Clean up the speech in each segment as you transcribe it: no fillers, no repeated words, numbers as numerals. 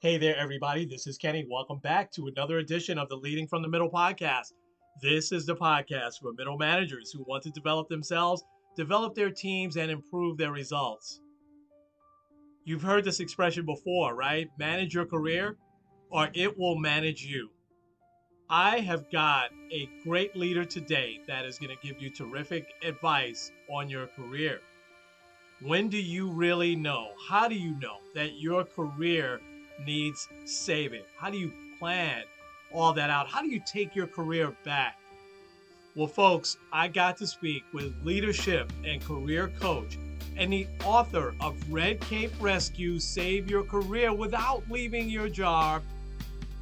Hey there, everybody. This is Kenny. Welcome back to another edition of the Leading from the Middle podcast. This is the podcast for middle managers who want to develop themselves, develop their teams, and improve their results. You've heard this expression before, right? Manage your career or it will manage you. I have got a great leader today that is going to give you terrific advice on your career. When do you really know? How do you know that your career needs saving? How do you plan all that out? How do you take your career back? Well, folks, I got to speak with leadership and career coach and the author of Red Cape Rescue, Save Your Career Without Leaving Your Job,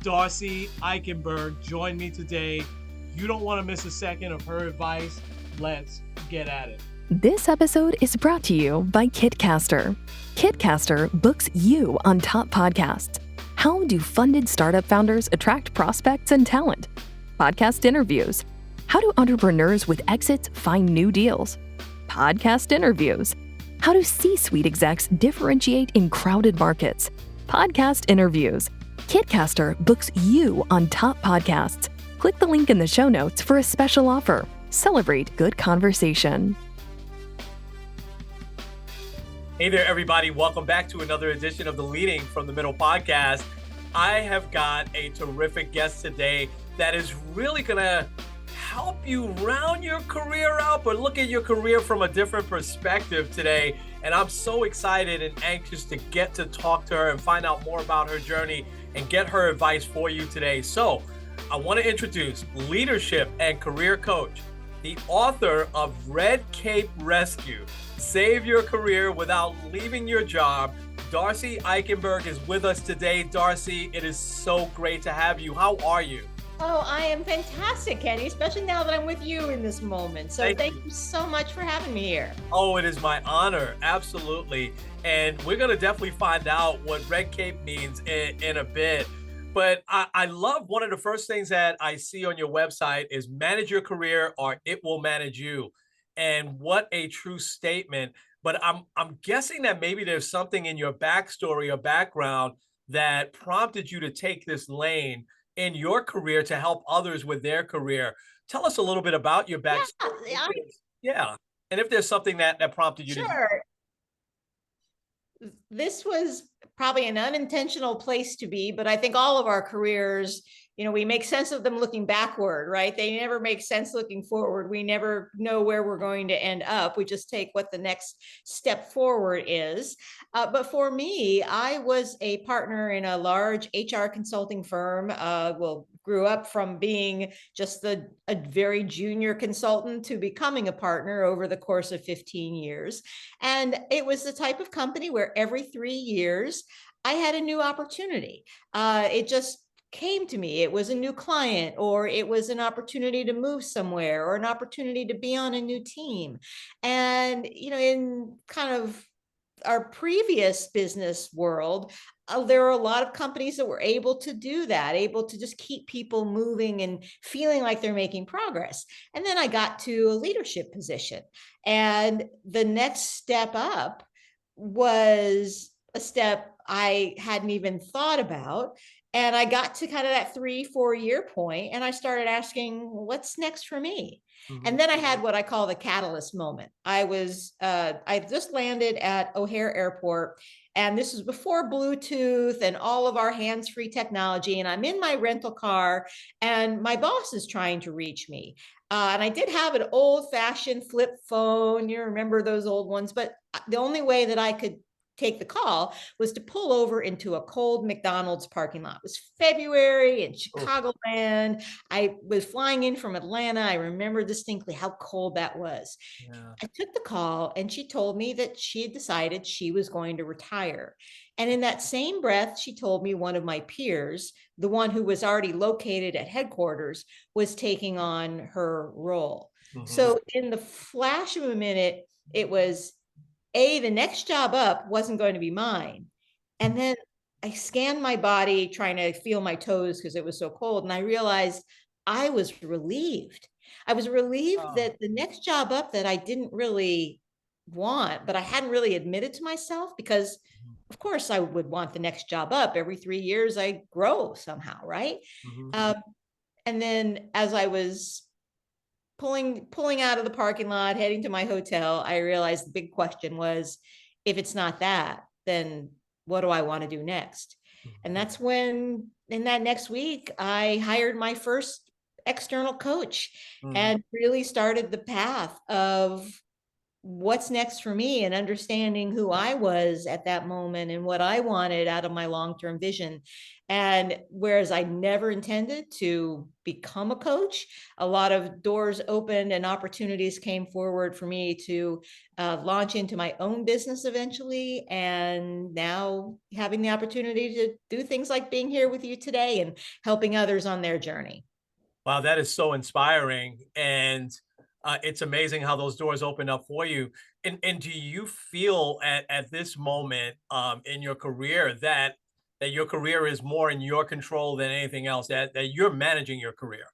Darcy Eikenberg, joined me today. You don't want to miss a second of her advice. Let's get at it. This episode is brought to you by Kitcaster. Kitcaster books you on top podcasts. How do funded startup founders attract prospects and talent? Podcast interviews. How do entrepreneurs with exits find new deals? Podcast interviews. How do C-suite execs differentiate in crowded markets? Podcast interviews. Kitcaster books you on top podcasts. Click the link in the show notes for a special offer. Celebrate good conversation. Hey there, everybody. Welcome back to another edition of the Leading from the Middle podcast. I have got a terrific guest today that is really going to help you round your career out, but look at your career from a different perspective today. And I'm so excited and anxious to get to talk to her and find out more about her journey and get her advice for you today. So I want to introduce leadership and career coach, the author of Red Cape Rescue, Save Your Career Without Leaving Your Job. Darcy Eikenberg is with us today. Darcy, it is so great to have you. How are you? Oh, I am fantastic, Kenny, especially now that I'm with you in this moment. So thank you so much for having me here. Oh, it is my honor. Absolutely. And we're going to definitely find out what Red Cape means in a bit. But I love one of the first things that I see on your website is manage your career or it will manage you. And what a true statement. But I'm guessing that maybe there's something in your backstory or background that prompted you to take this lane in your career to help others with their career. Tell us a little bit about your backstory. Yeah. And if there's something that prompted you to do Sure. This was probably an unintentional place to be, but I think all of our careers, we make sense of them looking backward, right? They never make sense looking forward. We never know where we're going to end up. We just take what the next step forward is. But for me, I was a partner in a large HR consulting firm. Grew up from being just a very junior consultant to becoming a partner over the course of 15 years. And it was the type of company where every 3 years, I had a new opportunity. It just came to me. It was a new client, or it was an opportunity to move somewhere, or an opportunity to be on a new team. And, in kind of our previous business world, there are a lot of companies that were able to do that, able to just keep people moving and feeling like they're making progress. And then I got to a leadership position. And the next step up was a step I hadn't even thought about. And I got to kind of that 3-4 year point, and I started asking, what's next for me? Mm-hmm. And then I had what I call the catalyst moment. I just landed at O'Hare Airport, and this was before Bluetooth and all of our hands-free technology. And I'm in my rental car, and my boss is trying to reach me. And I did have an old-fashioned flip phone. You remember those old ones, but the only way that I could take the call was to pull over into a cold McDonald's parking lot. It was February in Chicagoland. I was flying in from Atlanta. I remember distinctly how cold that was. Yeah. I took the call, and she told me that she had decided she was going to retire. And in that same breath, she told me one of my peers, the one who was already located at headquarters, was taking on her role. Mm-hmm. So in the flash of a minute, it was the next job up wasn't going to be mine. And then I scanned my body trying to feel my toes because it was so cold. And I realized I was relieved. I was relieved that the next job up that I didn't really want, but I hadn't really admitted to myself because of course I would want the next job up. Every 3 years I grow somehow, right? Hmm. And then as I was pulling out of the parking lot, heading to my hotel, I realized the big question was, if it's not that, then what do I want to do next? And that's when, in that next week, I hired my first external coach Hmm. and really started the path of what's next for me, and understanding who I was at that moment and what I wanted out of my long-term vision. And whereas I never intended to become a coach, a lot of doors opened and opportunities came forward for me to launch into my own business eventually. And now having the opportunity to do things like being here with you today and helping others on their journey. Wow, that is so inspiring, and it's amazing how those doors open up for you. And do you feel at this moment in your career that your career is more in your control than anything else? That you're managing your career?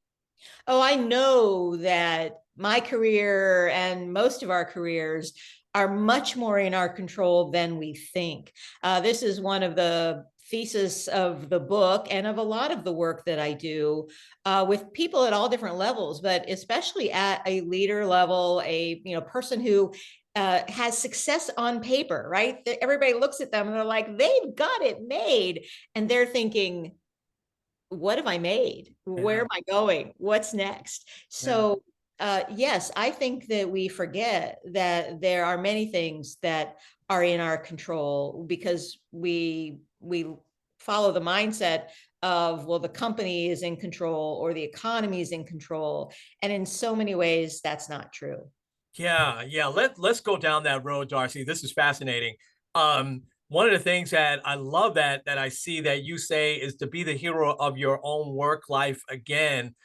Oh, I know that my career and most of our careers are much more in our control than we think. This is one of the thesis of the book and of a lot of the work that I do with people at all different levels, but especially at a leader level, a person who has success on paper, right? Everybody looks at them and they're like, they've got it made, and they're thinking, what have I made? Where Yeah, am I going? What's next? yeah. So, yes, I think that we forget that there are many things that are in our control because we follow the mindset of, well, the company is in control or the economy is in control, and in so many ways, that's not true. Yeah, yeah. Let's go down that road, Darcy. This is fascinating. One of the things that I love that I see that you say is to be the hero of your own work life again.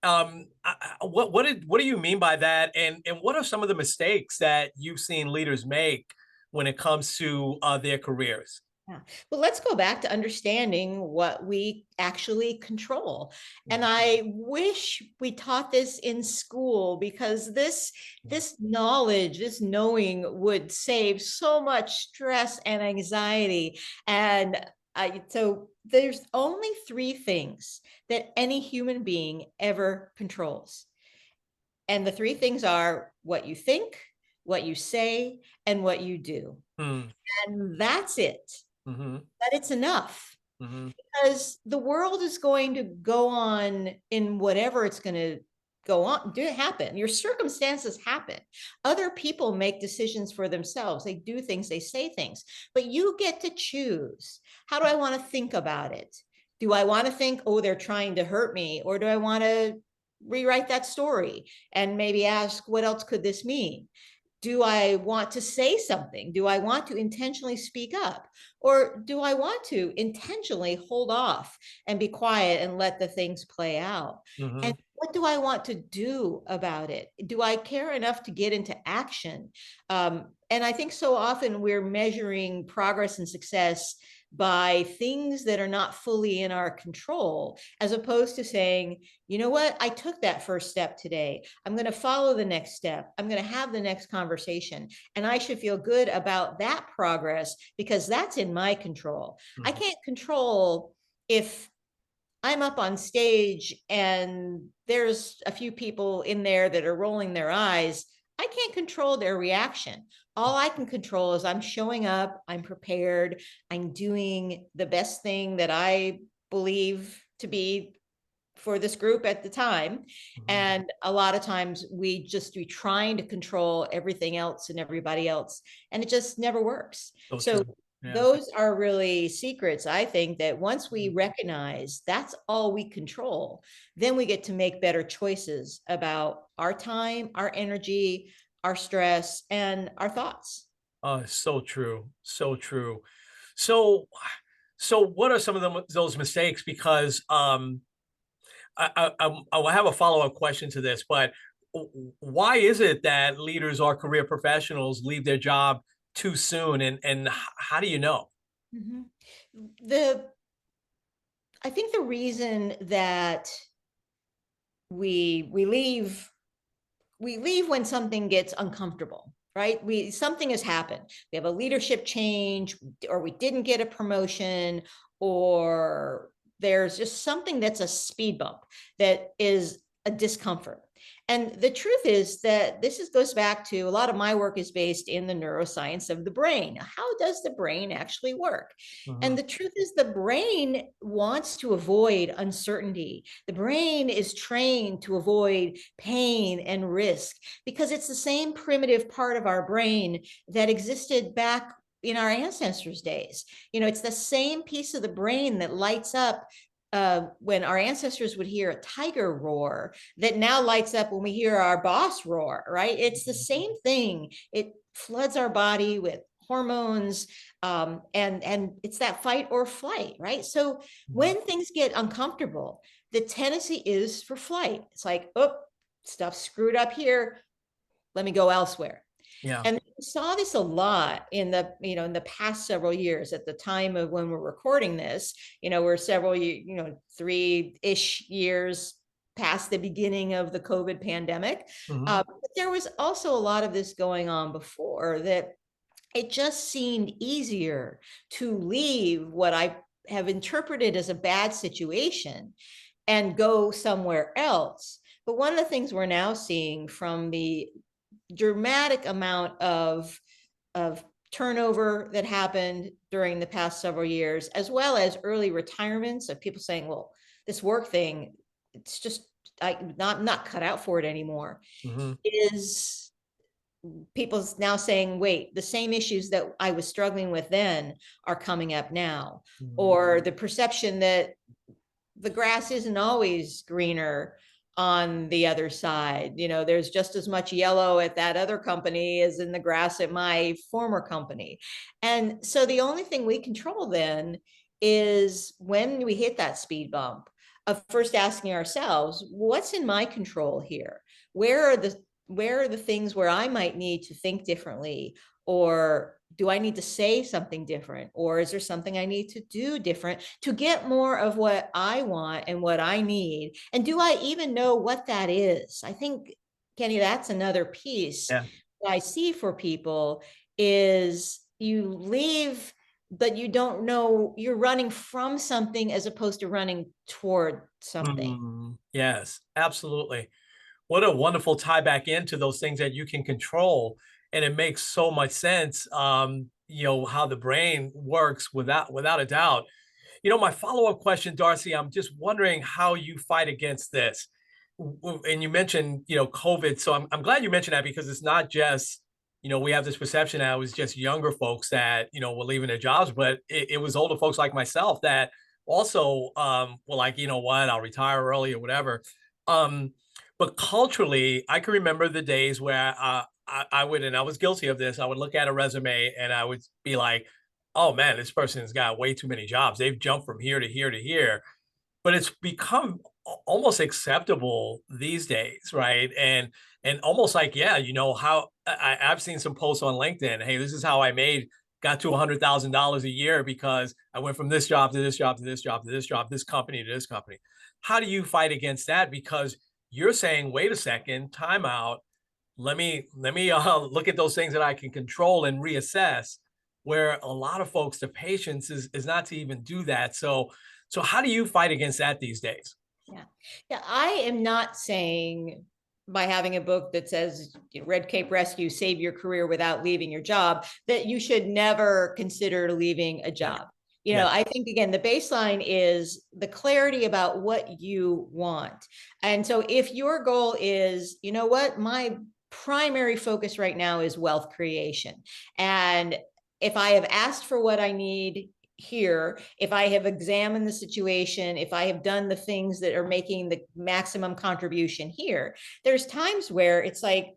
What do you mean by that? And what are some of the mistakes that you've seen leaders make when it comes to their careers? Yeah. Well, let's go back to understanding what we actually control. And Mhm. I wish we taught this in school, because Yeah. this knowledge, this knowing would save so much stress and anxiety. And so there's only three things that any human being ever controls. And the three things are what you think, what you say, and what you do. Hmm. And that's it. Hmm. That it's enough, Hmm. because the world is going to go on in whatever it's going to go on, do happen. Your circumstances happen. Other people make decisions for themselves. They do things, they say things, but you get to choose. How do I want to think about it? Do I want to think, oh, they're trying to hurt me? Or do I want to rewrite that story and maybe ask, what else could this mean? Do I want to say something? Do I want to intentionally speak up? Or do I want to intentionally hold off and be quiet and let the things play out? Hmm. And what do I want to do about it? Do I care enough to get into action? And I think so often we're measuring progress and success by things that are not fully in our control, as opposed to saying, you know what, I took that first step today. I'm going to follow the next step. I'm going to have the next conversation. And I should feel good about that progress because that's in my control. I Hmm. can't control if I'm up on stage and there's a few people in there that are rolling their eyes. I can't control their reaction. All I can control is I'm showing up, I'm prepared, I'm doing the best thing that I believe to be for this group at the time. Hmm. And a lot of times we just be trying to control everything else and everybody else, and it just never works. So So true. Yeah. those are really secrets. I think that once we Mhm. recognize that's all we control, then we get to make better choices about our time, our energy, our stress, and our thoughts. So true. So true. So, so what are some of those mistakes? Because I will have a follow-up question to this, but why is it that leaders or career professionals leave their job too soon, and how do you know? Mhm. The I think the reason that we leave when something gets uncomfortable, right? Something has happened. We have a leadership change, or we didn't get a promotion, or there's just something that's a speed bump that is a discomfort. And the truth is that goes back to, a lot of my work is based in the neuroscience of the brain. How does the brain actually work? And the truth is, the brain wants to avoid uncertainty. The brain is trained to avoid pain and risk, because it's the same primitive part of our brain that existed back in our ancestors' days. It's the same piece of the brain that lights up when our ancestors would hear a tiger roar, that now lights up when we hear our boss roar, right? It's the same thing. It floods our body with hormones, and it's that fight or flight, right? So when things get uncomfortable, the tendency is for flight. It's like, oh, stuff screwed up here, let me go elsewhere. Yeah. And we saw this a lot in the past several years. At the time of when we're recording this, we're several, 3-ish years past the beginning of the COVID pandemic. But there was also a lot of this going on before, that it just seemed easier to leave what I have interpreted as a bad situation and go somewhere else. But one of the things we're now seeing from the dramatic amount of turnover that happened during the past several years, as well as early retirements of people saying, well, this work thing, it's just, I'm not cut out for it anymore, is people now saying, wait, the same issues that I was struggling with then are coming up now. Or the perception that the grass isn't always greener on the other side. There's just as much yellow at that other company as in the grass at my former company. And so the only thing we control then is, when we hit that speed bump, of first asking ourselves, what's in my control here? Where are the things where I might need to think differently? Or do I need to say something different? Or is there something I need to do different to get more of what I want and what I need? And do I even know what that is? I think, Kenny, that's another piece that I see for people, is you leave, but you don't know, you're running from something as opposed to running toward something. Yes, absolutely. What a wonderful tie back into those things that you can control. And it makes so much sense, how the brain works, without a doubt. My follow-up question, Darcy, I'm just wondering how you fight against this. And you mentioned, COVID. So I'm glad you mentioned that, because it's not just, we have this perception that it was just younger folks that, were leaving their jobs, but it was older folks like myself that also were like, you know what, I'll retire early or whatever. But culturally, I can remember the days where I would, and I was guilty of this, I would look at a resume and I would be like, oh man, this person's got way too many jobs. They've jumped from here to here to here. But it's become almost acceptable these days, right? And almost like, yeah, how I've seen some posts on LinkedIn. Hey, this is how I got to $100,000 a year because I went from this job to this job to this job to this job, this company to this company. How do you fight against that? Because you're saying, wait a second, time out. Let me look at those things that I can control and reassess, where a lot of folks, the patience is not to even do that. So how do you fight against that these days? Yeah. I am not saying, by having a book that says Red Cape Rescue, save your career without leaving your job, that you should never consider leaving a job. I think, again, the baseline is the clarity about what you want. And so if your goal is, what, my primary focus right now is wealth creation. And if I have asked for what I need here, if I have examined the situation, if I have done the things that are making the maximum contribution here, there's times where it's like,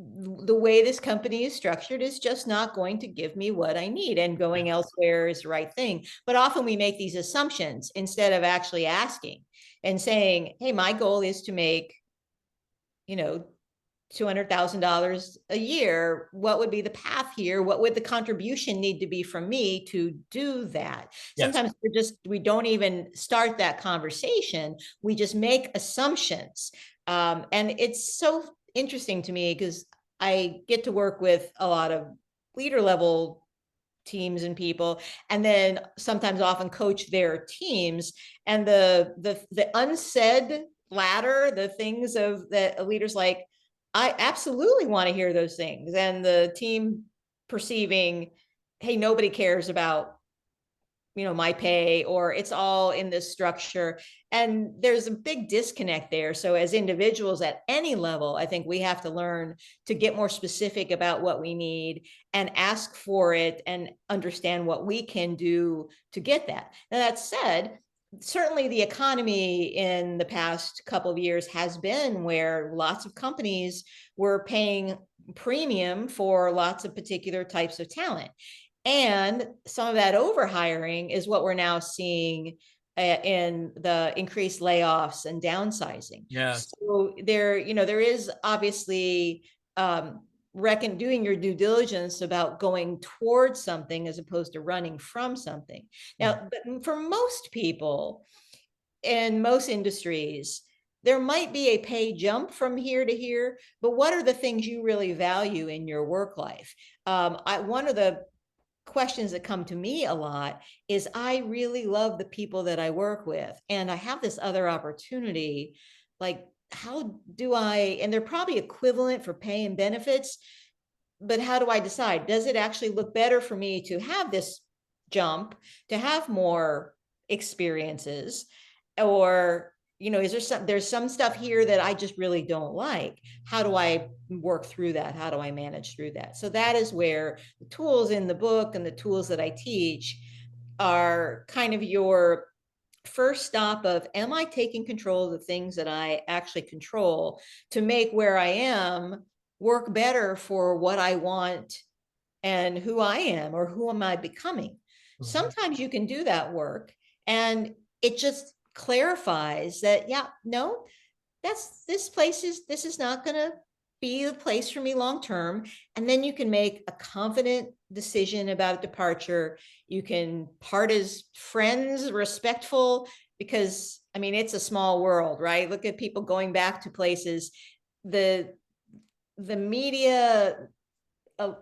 the way this company is structured is just not going to give me what I need, and going elsewhere is the right thing. But often we make these assumptions instead of actually asking and saying, hey, my goal is to make, $200,000 a year. What would be the path here? What would the contribution need to be from me to do that? Yes. Sometimes we don't even start that conversation. We just make assumptions. And it's so interesting to me, because I get to work with a lot of leader level teams and people, and then sometimes often coach their teams. And the unsaid ladder, the things of that leaders like, I absolutely want to hear those things, and the team perceiving, hey, nobody cares about my pay, or it's all in this structure. And there's a big disconnect there. So as individuals at any level, I think we have to learn to get more specific about what we need and ask for it and understand what we can do to get that. Now, that said, certainly the economy in the past couple of years has been where lots of companies were paying premium for lots of particular types of talent. And some of that overhiring is what we're now seeing in the increased layoffs and downsizing. Yes. So there is obviously doing your due diligence about going towards something as opposed to running from something. Now, but for most people in most industries, there might be a pay jump from here to here, but what are the things you really value in your work life? One of the questions that come to me a lot is, I really love the people that I work with, and I have this other opportunity. Like, how do I, and they're probably equivalent for pay and benefits, but how do I decide? Does it actually look better for me to have this jump, to have more experiences? Or is there's some stuff here that I just really don't like. How do I work through that? How do I manage through that? So that is where the tools in the book and the tools that I teach are kind of your first stop of, am I taking control of the things that I actually control to make where I am work better for what I want and who I am, or who am I becoming? Sometimes you can do that work and it just clarifies that, yeah, no, this is not going to be the place for me long term. And then you can make a confident decision about departure. You can part as friends, respectful, because I mean, it's a small world, right? Look at people going back to places. The media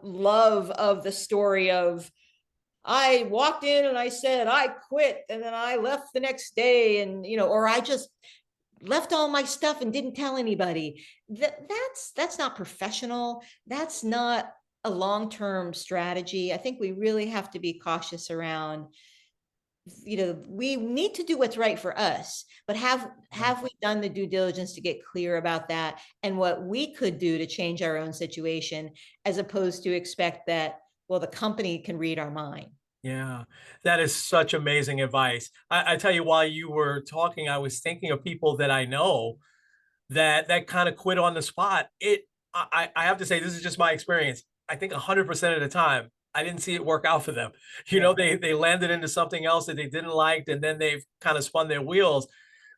love of the story of, I walked in and I said, I quit, and then I left the next day, and, or I just left all my stuff and didn't tell anybody. That's not professional. That's not a long-term strategy. I think we really have to be cautious around, we need to do what's right for us, but have we done the due diligence to get clear about that and what we could do to change our own situation, as opposed to expect that, well, the company can read our mind. Yeah, that is such amazing advice. I tell you, while you were talking, I was thinking of people that I know that kind of quit on the spot. I have to say, this is just my experience. I think 100% of the time, I didn't see it work out for them. They landed into something else that they didn't like, and then they've kind of spun their wheels.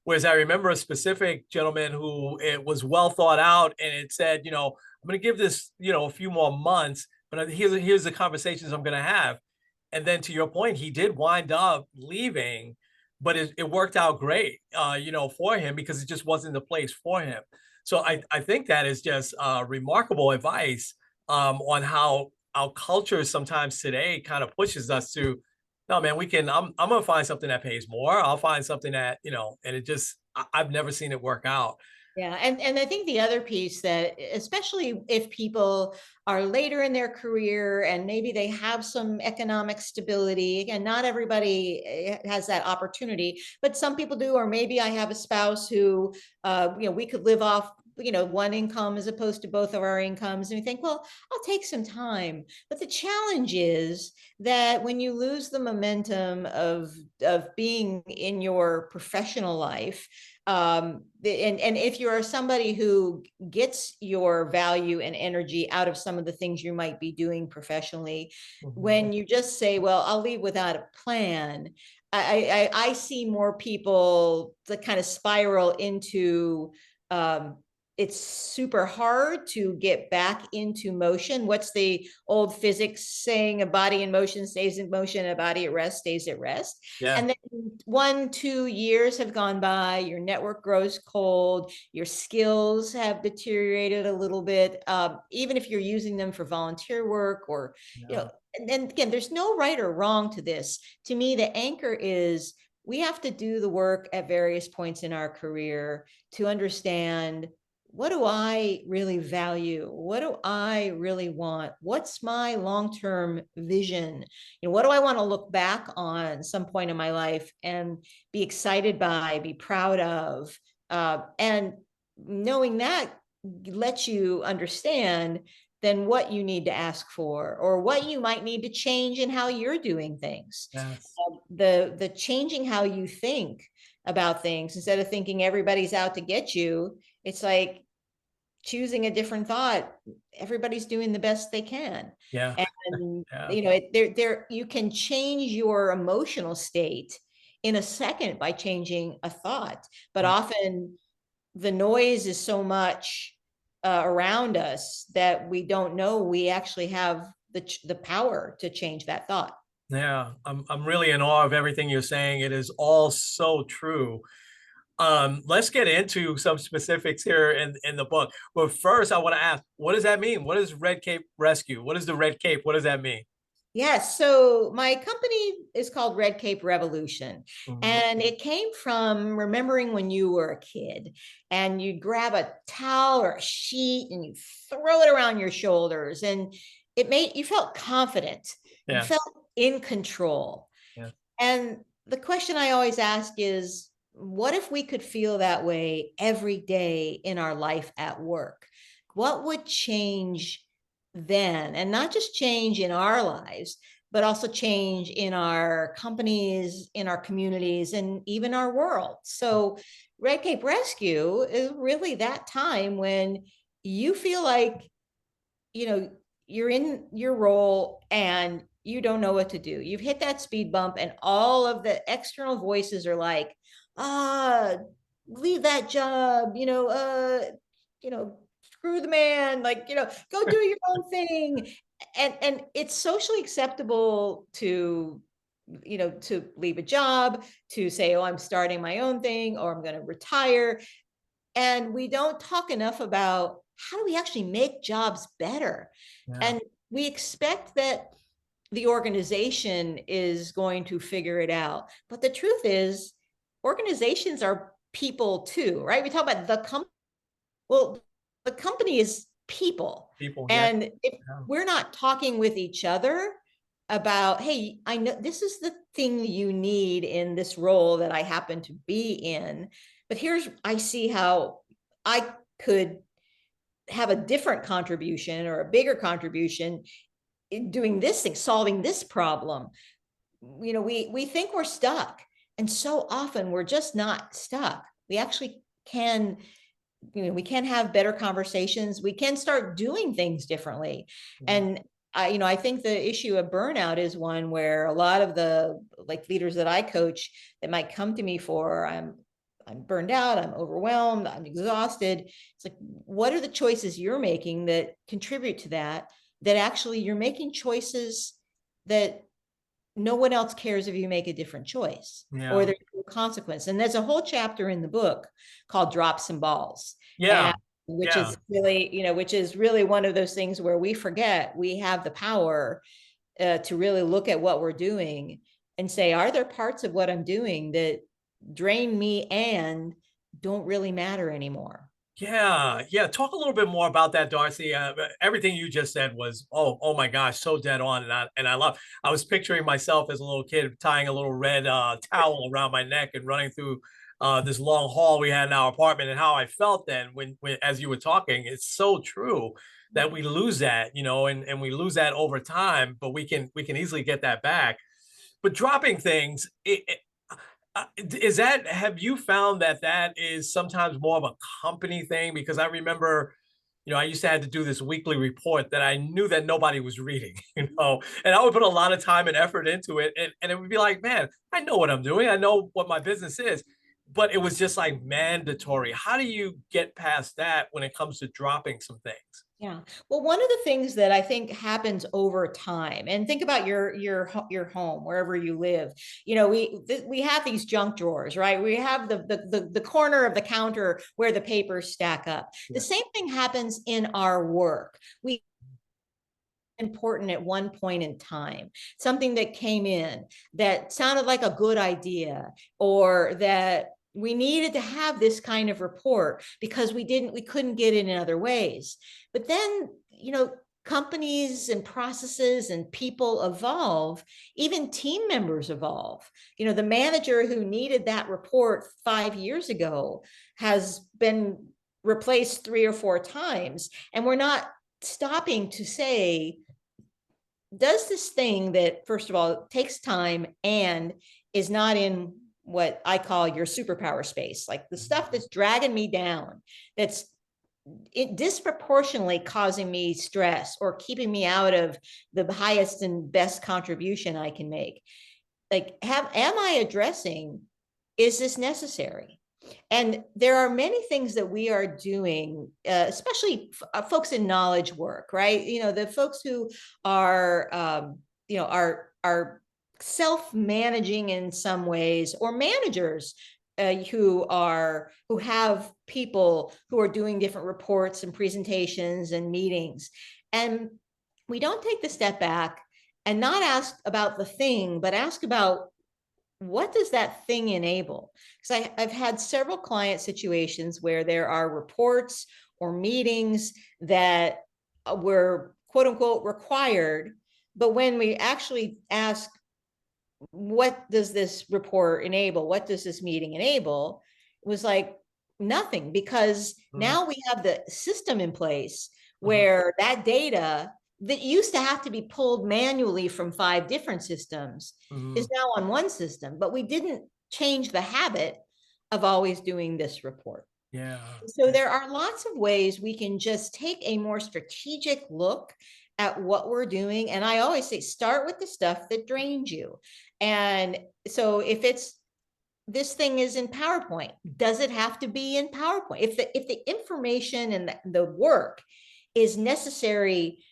Whereas I remember a specific gentleman who, it was well thought out, and it said, I'm going to give this, a few more months, but here's the conversations I'm going to have. And then, to your point, he did wind up leaving, but it worked out great, for him, because it just wasn't the place for him. So I think that is just remarkable advice on how our culture sometimes today kind of pushes us to, no, man, I'm going to find something that pays more. I'll find something that, and it just, I've never seen it work out. Yeah. And I think the other piece that, especially if people are later in their career and maybe they have some economic stability, and not everybody has that opportunity, but some people do, or maybe I have a spouse who, we could live off, one income as opposed to both of our incomes. And we think, well, I'll take some time. But the challenge is that when you lose the momentum of being in your professional life, and if you are somebody who gets your value and energy out of some of the things you might be doing professionally, when you just say, well, I'll leave without a plan, I see more people that kind of spiral into it's super hard to get back into motion. What's the old physics saying? A body in motion stays in motion, a body at rest stays at rest. Yeah. And then 1-2 years have gone by, your network grows cold, your skills have deteriorated a little bit, even if you're using them for volunteer work or, and again, there's no right or wrong to this. To me, the anchor is we have to do the work at various points in our career to understand, what do I really value? What do I really want? What's my long-term vision? What do I want to look back on some point in my life and be excited by, be proud of? And knowing that lets you understand then what you need to ask for, or what you might need to change in how you're doing things. Yes. The changing how you think about things, instead of thinking everybody's out to get you, it's like choosing a different thought. Everybody's doing the best they can. Yeah. And you can change your emotional state in a second by changing a thought. But often the noise is so much around us that we don't know we actually have the power to change that thought. Yeah, I'm really in awe of everything you're saying. It is all so true. Let's get into some specifics here in the book. But first, I want to ask, what does that mean? What is Red Cape Rescue? What is the Red Cape? What does that mean? Yes, so my company is called Red Cape Revolution, and it came from remembering when you were a kid and you'd grab a towel or a sheet and you throw it around your shoulders, and you felt confident. You felt in control. Yeah. And the question I always ask is, what if we could feel that way every day in our life at work? What would change then? And not just change in our lives, but also change in our companies, in our communities, and even our world. So Red Cape Rescue is really that time when you feel like, you're in your role and you don't know what to do. You've hit that speed bump and all of the external voices are like, leave that job, screw the man, go do your own thing. And it's socially acceptable to leave a job, to say, oh, I'm starting my own thing, or I'm going to retire. And we don't talk enough about how do we actually make jobs better? Yeah. And we expect that the organization is going to figure it out. But the truth is, organizations are people too, right? We talk about the company. Well, the company is people. And if we're not talking with each other about, hey, I know this is the thing you need in this role that I happen to be in, but I see how I could have a different contribution or a bigger contribution in doing this thing, solving this problem. We think we're stuck. And so often we're just not stuck. We actually can, we can have better conversations. We can start doing things differently. And I think the issue of burnout is one where a lot of the leaders that I coach that might come to me for, I'm burned out, I'm overwhelmed, I'm exhausted. It's like, what are the choices you're making that contribute to that actually you're making choices that no one else cares if you make a different choice, or there's no consequence. And there's a whole chapter in the book called Drops and Balls. Which is really one of those things where we forget we have the power to really look at what we're doing and say, are there parts of what I'm doing that drain me and don't really matter anymore? Yeah. Talk a little bit more about that, Darcy. Everything you just said was, oh my gosh, so dead on. And I was picturing myself as a little kid tying a little red towel around my neck and running through this long hall we had in our apartment, and how I felt then when as you were talking. It's so true that we lose that, and we lose that over time, but we can easily get that back. But dropping things, have you found that is sometimes more of a company thing? Because I remember, I used to have to do this weekly report that I knew that nobody was reading, and I would put a lot of time and effort into it. And it would be like, man, I know what I'm doing. I know what my business is. but it was just like mandatory. How do you get past that when it comes to dropping some things? Yeah. Well, one of the things that I think happens over time, and think about your home wherever you live. You know, we have these junk drawers, right? We have the corner of the counter where the papers stack up. Yeah. The same thing happens in our work. We important at one point in time, something that came in that sounded like a good idea, or that we needed to have this kind of report because we couldn't get it in other ways. But then, you know, companies and processes and people evolve, even team members evolve. You know, the manager who needed that report 5 years ago has been replaced 3 or 4 times, and we're not stopping to say, does this thing that, first of all, takes time and is not in what I call your superpower space, like the stuff that's dragging me down, that's disproportionately causing me stress or keeping me out of the highest and best contribution I can make. Like, am I addressing, is this necessary? And there are many things that we are doing, especially folks in knowledge work, right? You know, the folks who are, you know, are self-managing in some ways, or managers who have people who are doing different reports and presentations and meetings. And we don't take the step back and not ask about the thing, but ask about, what does that thing enable? Because I've had several client situations where there are reports or meetings that were quote unquote required, but when we actually ask, what does this report enable? What does this meeting enable? It was like nothing, because now we have the system in place where that data that used to have to be pulled manually from 5 different systems is now on one system, but we didn't change the habit of always doing this report. Yeah. So there are lots of ways we can just take a more strategic look at what we're doing. And I always say, start with the stuff that drains you. And so if it's, this thing is in PowerPoint, does it have to be in PowerPoint? If the information and the work is necessary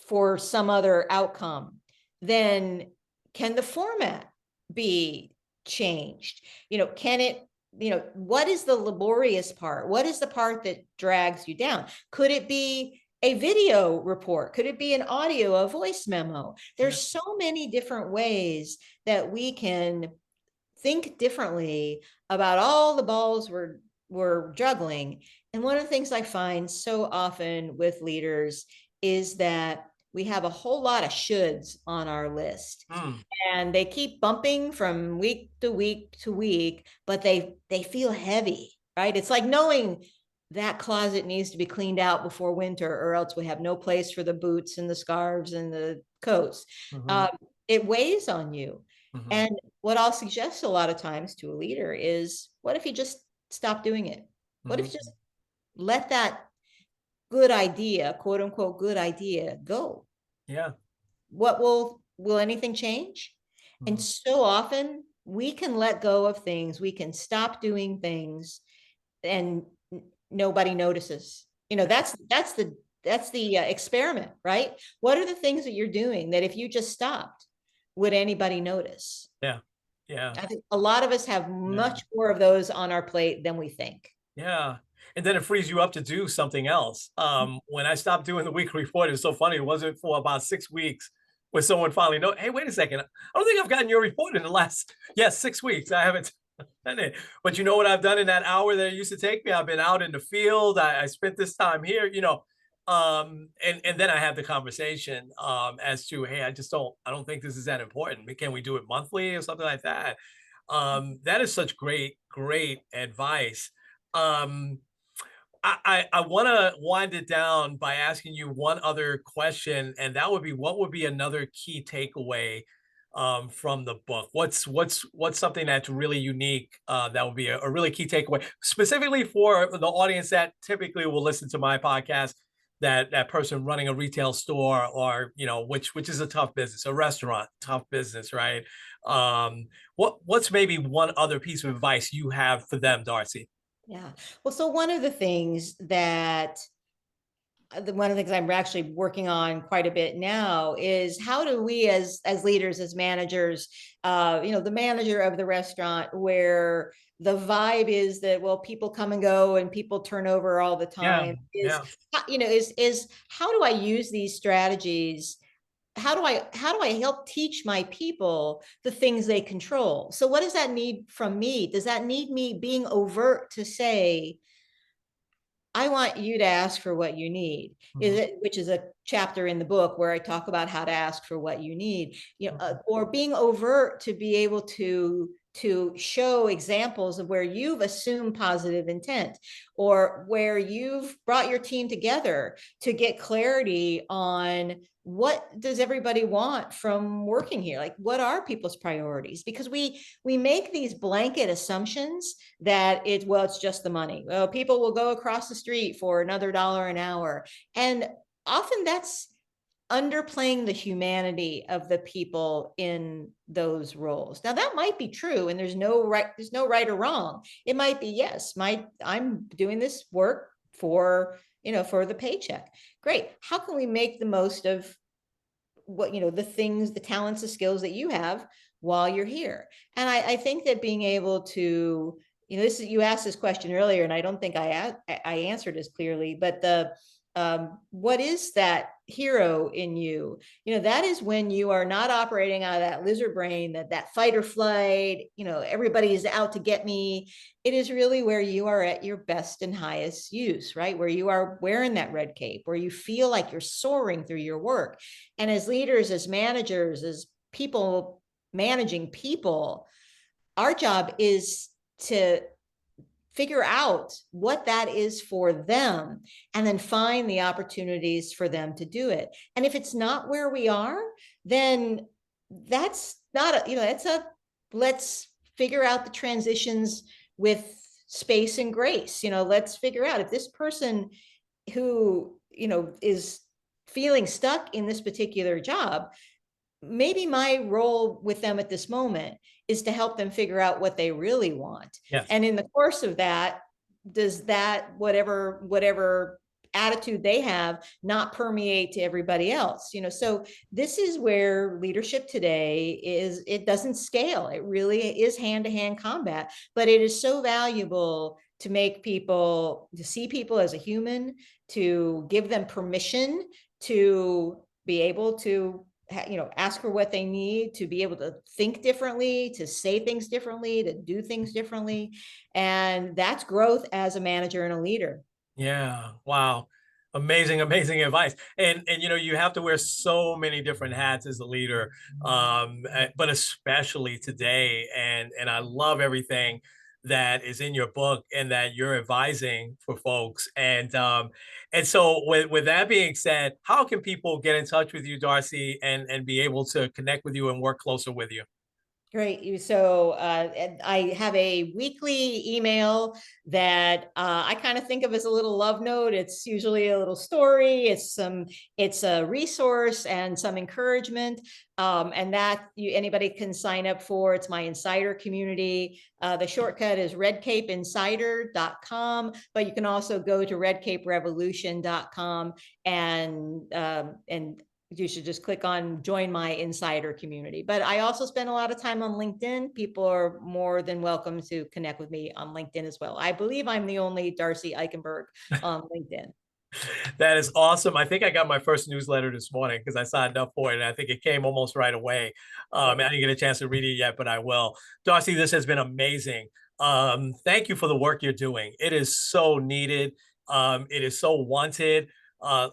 for some other outcome, then can the format be changed? You know, can it, you know, what is the laborious part? What is the part that drags you down? Could it be a video report? Could it be an audio, a voice memo? There's so many different ways that we can think differently about all the balls we're juggling. And one of the things I find so often with leaders is that we have a whole lot of shoulds on our list, and they keep bumping from week to week to week, but they feel heavy, right? It's like knowing that closet needs to be cleaned out before winter, or else we have no place for the boots and the scarves and the coats. It weighs on you. And what I'll suggest a lot of times to a leader is, what if you just stop doing it? What if you just let that good idea, quote unquote, good idea go? Yeah. What will anything change? And so often we can let go of things, we can stop doing things, and nobody notices. You know, that's the experiment, right? What are the things that you're doing that if you just stopped, would anybody notice? Yeah. Yeah. I think a lot of us have much more of those on our plate than we think. Yeah. And then it frees you up to do something else. When I stopped doing the weekly report, it was so funny. It wasn't for about 6 weeks when someone finally know, hey, wait a second. I don't think I've gotten your report in the last, 6 weeks. I haven't done it. But you know what I've done in that hour that it used to take me? I've been out in the field. I spent this time here, you know. And then I have the conversation as to, hey, I don't think this is that important. Can we do it monthly or something like that? That is such great advice. I want to wind it down by asking you one other question, and that would be, what would be another key takeaway from the book? What's something that's really unique that would be a really key takeaway, specifically for the audience that typically will listen to my podcast, that person running a retail store, or, you know, which is a tough business, a restaurant, tough business, right? What's maybe one other piece of advice you have for them, Darcy? Yeah. Well, so one of the things that one of the things I'm actually working on quite a bit now is how do we as leaders, as managers, the manager of the restaurant where the vibe is that, well, people come and go and people turn over all the Yeah, time yeah. is how do I use these strategies? How do I help teach my people the things they control? So what does that need from me? Does that need me being overt to say, I want you to ask for what you need, Mhm, which is a chapter in the book where I talk about how to ask for what you need, mhm. or being overt to be able to show examples of where you've assumed positive intent or where you've brought your team together to get clarity on what does everybody want from working here, like what are people's priorities, because we make these blanket assumptions that it's just the money. Well, people will go across the street for another $1 an hour. And often that's underplaying the humanity of the people in those roles. Now that might be true, and there's no right or wrong. It might be, yes, I'm doing this work for the paycheck. Great. How can we make the most of what the things, the talents, the skills that you have while you're here? And I think that being able to, this is, you asked this question earlier and I don't think I answered as clearly, but what is that hero in you? That is when you are not operating out of that lizard brain, that fight or flight, everybody is out to get me. It is really where you are at your best and highest use, right? Where you are wearing that red cape, where you feel like you're soaring through your work. And as leaders, as managers, as people managing people, our job is to figure out what that is for them and then find the opportunities for them to do it. And if it's not where we are, then that's not let's figure out the transitions with space and grace. Let's figure out if this person who is feeling stuck in this particular job, maybe my role with them at this moment is to help them figure out what they really want. Yes. And in the course of that, does that whatever attitude they have not permeate to everybody else? So this is where leadership today is, it doesn't scale. It really is hand-to-hand combat, but it is so valuable to see people as a human, to give them permission to be able to ask for what they need, to be able to think differently, to say things differently, to do things differently. And that's growth as a manager and a leader. Yeah. Wow. Amazing, amazing advice. And you have to wear so many different hats as a leader, but especially today. And I love everything that is in your book and that you're advising for folks. And so with that being said, how can people get in touch with you, Darcy, and be able to connect with you and work closer with you? Great. So I have a weekly email that I kind of think of as a little love note. It's usually a little story. It's a resource and some encouragement, and that anybody can sign up for. It's my insider community. The shortcut is redcapeinsider.com, but you can also go to redcaperevolution.com and you should just click on join my insider community. But I also spend a lot of time on LinkedIn. People are more than welcome to connect with me on LinkedIn as well. I believe I'm the only Darcy Eikenberg on LinkedIn. That is awesome. I think I got my first newsletter this morning because I signed up for it, and I think it came almost right away. I didn't get a chance to read it yet, but I will. Darcy, this has been amazing. Thank you for the work you're doing. It is so needed. It is so wanted.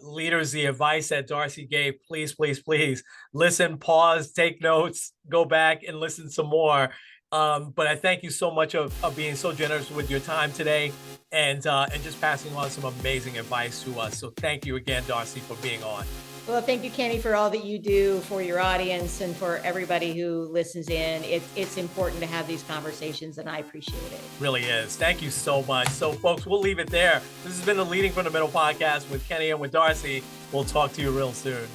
Leaders, the advice that Darcy gave, please, please, please listen, pause, take notes, go back and listen some more. But I thank you so much of being so generous with your time today and just passing on some amazing advice to us. So thank you again, Darcy, for being on. Well, thank you, Kenny, for all that you do for your audience and for everybody who listens in. It's important to have these conversations, and I appreciate it. Really is. Thank you so much. So, folks, we'll leave it there. This has been the Leading from the Middle podcast with Kenny and with Darcy. We'll talk to you real soon.